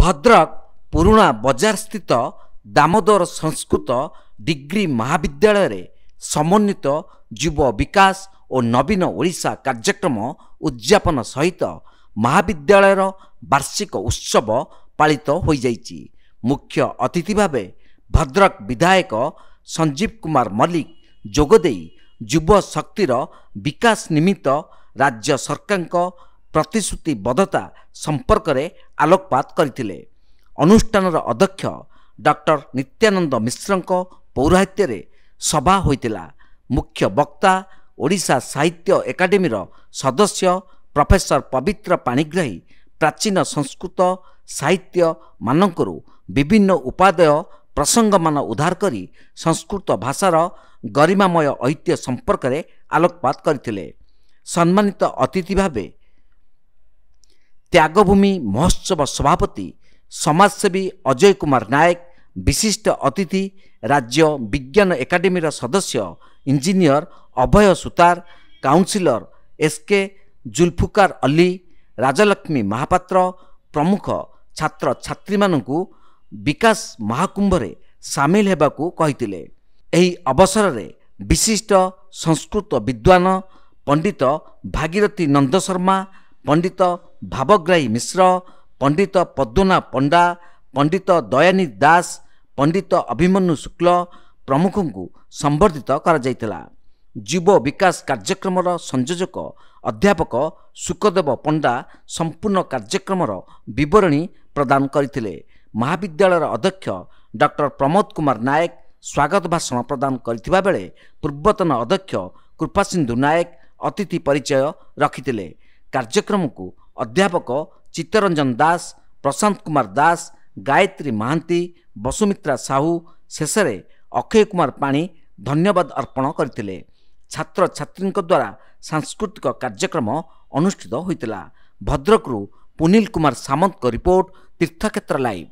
भद्रक पुरुणा बजार स्थित दामोदर संस्कृत डिग्री महाविद्यालय रे समन्वित युव विकास और नवीन ओडिशा कार्यक्रम उद्यापन सहित महाविद्यालय वार्षिक उत्सव पालित हो जाइछि। मुख्य अतिथि भावे भद्रक विधायक संजीव कुमार मल्लिक जोगदे युव शक्तिर विकास निमित्त राज्य सरकार प्रतिश्रुतिबद्धता संपर्क में आलोकपात करथिले। अनुष्ठानर अध्यक्ष डॉक्टर नित्यानंद मिश्र पौराहित्य रे सभा होइतिला। मुख्य वक्ता ओडिशा साहित्य एकाडेमी सदस्य प्रोफेसर पवित्र पाणिग्राही प्राचीन संस्कृत साहित्य मानकरू विभिन्न उपादेय प्रसंग मान उद्धार करी संस्कृत भाषार गरिमामय ऐतिह्य संपर्क में आलोकपात करथिले। सम्मानित अतिथि भावे त्यागभूमि महोत्सव सभापति समाजसेवी अजय कुमार नायक, विशिष्ट अतिथि राज्य विज्ञान एकाडेमी सदस्य इंजीनियर अभय सुतार, काउंसिलर एसके जुल्फुकार अली, राजलक्ष्मी महापात्र प्रमुख छात्र छात्री मानकु विकास महाकुंभ रे सामिल हेबाकू कहितिले। एही अवसर रे विशिष्ट संस्कृत विद्वान पंडित भागीरथी नंद शर्मा, पंडित भावग्राही मिश्र, पंडित पद्मनाभ पंडा, पंडित दयानी दास, पंडित अभिमन्यु शुक्ल प्रमुख को संबर्धित करा जायतिला। युव विकास कार्यक्रम संयोजक अध्यापक सुखदेव पंडा संपूर्ण कार्यक्रम विवरणी प्रदान करथिले। महाविद्यालय अध्यक्ष डॉक्टर प्रमोद कुमार नायक स्वागत भाषण प्रदान करथिबा बेले पूर्वतन अध्यक्ष कृपासिंधु नायक अतिथि परिचय रखिथिले। कार्यक्रम को अध्यापक चित्तरंजन दास, प्रशांत कुमार दास, गायत्री महांती, बसुमित्रा साहू, शेषे अक्षय कुमार पाणी धन्यवाद अर्पण करथिले। छात्र छात्री द्वारा सांस्कृतिक कार्यक्रम अनुष्ठित होइतिला। भद्रकरू पुनील कुमार सामंत रिपोर्ट, तीर्थक्षेत्र लाइव।